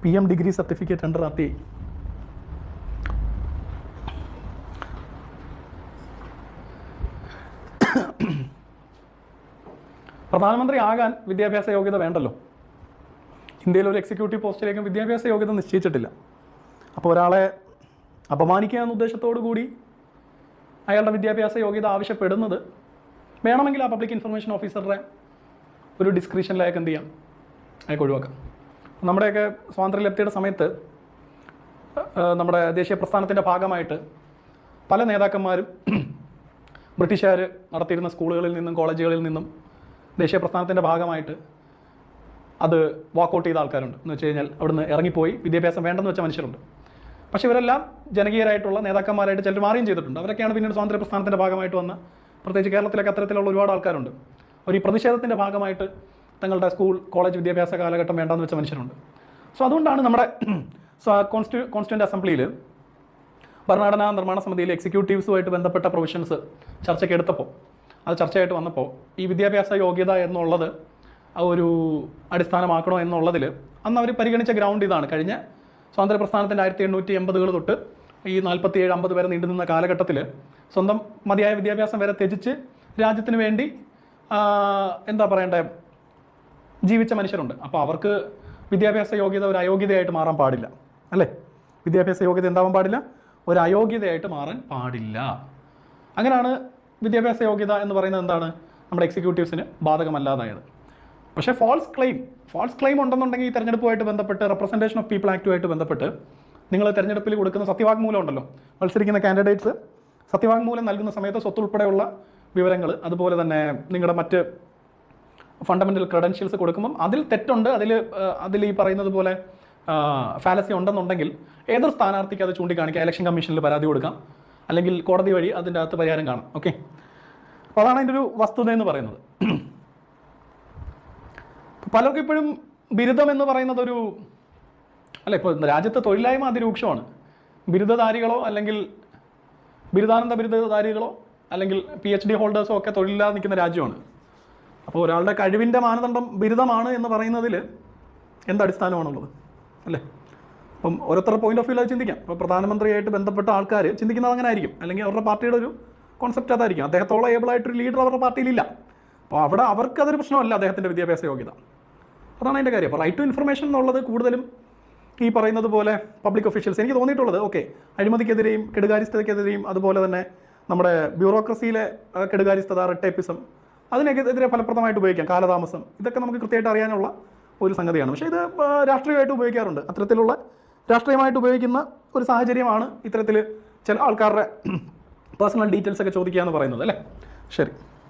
PM degree certificate under RTI. പ്രധാനമന്ത്രി ആകാൻ വിദ്യാഭ്യാസ യോഗ്യത വേണ്ടല്ലോ. ഇന്ത്യയിൽ ഒരു എക്സിക്യൂട്ടീവ് പോസ്റ്റിലേക്കും വിദ്യാഭ്യാസ യോഗ്യത നിശ്ചയിച്ചിട്ടില്ല. അപ്പോൾ ഒരാളെ അപമാനിക്കുക എന്ന ഉദ്ദേശത്തോടു കൂടി അയാളുടെ വിദ്യാഭ്യാസ യോഗ്യത ആവശ്യപ്പെടുന്നത് വേണമെങ്കിൽ ആ പബ്ലിക് ഇൻഫർമേഷൻ ഓഫീസറുടെ ഒരു ഡിസ്ക്രിപ്ഷനിലേക്ക് എന്ത് ചെയ്യാം, അയാൾക്ക് ഒഴിവാക്കാം. നമ്മുടെയൊക്കെ സ്വാതന്ത്ര്യലബ്ധിയുടെ സമയത്ത് നമ്മുടെ ദേശീയ പ്രസ്ഥാനത്തിൻ്റെ ഭാഗമായിട്ട് പല നേതാക്കന്മാരും ബ്രിട്ടീഷുകാർ നടത്തിയിരുന്ന സ്കൂളുകളിൽ നിന്നും കോളേജുകളിൽ നിന്നും ദേശീയ പ്രസ്ഥാനത്തിൻ്റെ ഭാഗമായിട്ട് അത് വാക്കൗട്ട് ചെയ്ത ആൾക്കാരുണ്ട്. എന്ന് വെച്ച് കഴിഞ്ഞാൽ അവിടുന്ന് ഇറങ്ങിപ്പോയി വിദ്യാഭ്യാസം വേണ്ടെന്ന് വെച്ച മനുഷ്യരുണ്ട്. പക്ഷേ ഇവരെല്ലാം ജനകീയരായിട്ടുള്ള നേതാക്കന്മാരായിട്ട് ചിലർ മാറുകയും ചെയ്തിട്ടുണ്ട്. അവരൊക്കെയാണ് പിന്നീട് സ്വാതന്ത്ര്യ പ്രസ്ഥാനത്തിൻ്റെ ഭാഗമായിട്ട് വന്ന, പ്രത്യേകിച്ച് കേരളത്തിലൊക്കെ അത്തരത്തിലുള്ള ഒരുപാട് ആൾക്കാരുണ്ട്. ഒരു പ്രതിഷേധത്തിൻ്റെ ഭാഗമായിട്ട് തങ്ങളുടെ സ്കൂൾ കോളേജ് വിദ്യാഭ്യാസ കാലഘട്ടം വേണ്ടെന്ന് വെച്ച മനുഷ്യരുണ്ട്. സോ അതുകൊണ്ടാണ് നമ്മുടെ കോൺസ്റ്റിറ്റ്യൂൻ്റ് അസംബ്ലിയിൽ ഭരണഘടനാ നിർമ്മാണ സമിതിയിലെ എക്സിക്യൂട്ടീവ്സുമായിട്ട് ബന്ധപ്പെട്ട പ്രൊവിഷൻസ് ചർച്ചയ്ക്ക് എടുത്തപ്പോൾ, അത് ചർച്ചയായിട്ട് വന്നപ്പോൾ ഈ വിദ്യാഭ്യാസ യോഗ്യത എന്നുള്ളത് ഒരു അടിസ്ഥാനമാക്കണോ എന്നുള്ളതിൽ അന്ന് അവർ പരിഗണിച്ച ഗ്രൗണ്ട് ഇതാണ്. കഴിഞ്ഞ സ്വാതന്ത്ര്യ പ്രസ്ഥാനത്തിൻ്റെ 1880 തൊട്ട് ഈ 47-50 വരെ നീണ്ടുനിന്ന കാലഘട്ടത്തിൽ സ്വന്തം മതിയായ വിദ്യാഭ്യാസം വരെ ത്യജിച്ച് രാജ്യത്തിന് വേണ്ടി എന്താ പറയണ്ടേ ജീവിച്ച മനുഷ്യരുണ്ട്. അപ്പോൾ അവർക്ക് വിദ്യാഭ്യാസ യോഗ്യത ഒരു അയോഗ്യതയായിട്ട് മാറാൻ പാടില്ല, അല്ലേ? വിദ്യാഭ്യാസ യോഗ്യത എന്താവാൻ പാടില്ല? ഒരു അയോഗ്യതയായിട്ട് മാറാൻ പാടില്ല. അങ്ങനെയാണ് വിദ്യാഭ്യാസ യോഗ്യത എന്ന് പറയുന്നത് എന്താണ്, നമ്മുടെ എക്സിക്യൂട്ടീവ്സിന് ബാധകമല്ലാതായത്. പക്ഷേ ഫാൾസ് ക്ലെയിം ഉണ്ടെന്നുണ്ടെങ്കിൽ ഈ തെരഞ്ഞെടുപ്പുമായിട്ട് ബന്ധപ്പെട്ട് റെപ്രസെൻറ്റേഷൻ ഓഫ് പീപ്പിൾ ആക്റ്റുമായിട്ട് ബന്ധപ്പെട്ട് നിങ്ങൾ തെരഞ്ഞെടുപ്പിൽ കൊടുക്കുന്ന സത്യവാങ്മൂലം ഉണ്ടല്ലോ, മത്സരിക്കുന്ന കാൻഡിഡേറ്റ്സ് സത്യവാങ്മൂലം നൽകുന്ന സമയത്ത് സ്വത്ത് ഉൾപ്പെടെയുള്ള വിവരങ്ങൾ, അതുപോലെ തന്നെ നിങ്ങളുടെ മറ്റ് ഫണ്ടമെൻ്റൽ ക്രെഡൻഷ്യൽസ് കൊടുക്കുമ്പം അതിൽ തെറ്റുണ്ട്, അതിൽ ഈ പറയുന്നത് പോലെ ഫാലസി ഉണ്ടെന്നുണ്ടെങ്കിൽ ഏതൊരു സ്ഥാനാർത്ഥിക്ക് അത് ചൂണ്ടിക്കാണിക്കുക, ഇലക്ഷൻ കമ്മീഷനിൽ പരാതി കൊടുക്കാം, അല്ലെങ്കിൽ കോടതി വഴി അതിൻ്റെ അകത്ത് പരിഹാരം കാണാം. ഓക്കെ, അപ്പോൾ അതാണ് അതിൻ്റെ ഒരു വസ്തുത എന്ന് പറയുന്നത്. പലർക്കും ഇപ്പോഴും ബിരുദം എന്ന് പറയുന്നത് ഇപ്പോൾ രാജ്യത്തെ തൊഴിലില്ലായ്മ അതിരൂക്ഷമാണ്. ബിരുദധാരികളോ അല്ലെങ്കിൽ ബിരുദാനന്ദ ബിരുദധാരികളോ അല്ലെങ്കിൽ PhD ഹോൾഡേഴ്സോ ഒക്കെ തൊഴിലില്ലാതെ നിൽക്കുന്ന രാജ്യമാണ്. അപ്പോൾ ഒരാളുടെ കഴിവിൻ്റെ മാനദണ്ഡം ബിരുദമാണ് എന്ന് പറയുന്നതിൽ എന്തടിസ്ഥാനമാണുള്ളത്, അല്ലേ? അപ്പം ഓരോരുത്തരുടെ പോയിന്റ് ഓഫ് വ്യൂ അത് ചിന്തിക്കാം. ഇപ്പോൾ പ്രധാനമന്ത്രിയായിട്ട് ബന്ധപ്പെട്ട ആൾക്കാർ ചിന്തിക്കുന്നത് അങ്ങനെ ആയിരിക്കും, അല്ലെങ്കിൽ അവരുടെ പാർട്ടിയുടെ ഒരു കോൺസെപ്റ്റ് അതായിരിക്കും. അദ്ദേഹത്തോളം ഏബിളായിട്ടൊരു ലീഡർ അവരുടെ പാർട്ടിയിലില്ല. അപ്പോൾ അവിടെ അവർക്കതൊരു പ്രശ്നമല്ല അദ്ദേഹത്തിൻ്റെ വിദ്യാഭ്യാസ യോഗ്യത. അതാണ് അതിൻ്റെ കാര്യം. അപ്പോൾ റൈറ്റ് ടു ഇൻഫർമേഷൻ എന്നുള്ളത് കൂടുതലും ഈ പറയുന്നത് പോലെ പബ്ലിക് ഒഫീഷ്യൽസ്, എനിക്ക് തോന്നിയിട്ടുള്ളത് ഓക്കെ, അഴിമതിക്കെതിരെയും കെടുകാര്യസ്ഥതയ്ക്കെതിരെയും അതുപോലെ തന്നെ നമ്മുടെ ബ്യൂറോക്രസിയിലെ കെടുകാര്യസ്ഥത, റെഡ് അതിനെതിരെ ഫലപ്രദമായിട്ട് ഉപയോഗിക്കാം. കാലതാമസം, ഇതൊക്കെ നമുക്ക് കൃത്യമായിട്ട് അറിയാനുള്ള ഒരു സംഗതിയാണ്. പക്ഷേ ഇത് രാഷ്ട്രീയമായിട്ട് ഉപയോഗിക്കാറുണ്ട്. അത്തരത്തിലുള്ള രാഷ്ട്രീയമായിട്ട് ഉപയോഗിക്കുന്ന ഒരു സാഹചര്യമാണ് ഇത്തരത്തിൽ ചില ആൾക്കാരുടെ പേഴ്സണൽ ഡീറ്റെയിൽസ് ഒക്കെ ചോദിക്കുക എന്ന് പറയുന്നത്, അല്ലേ? ശരി.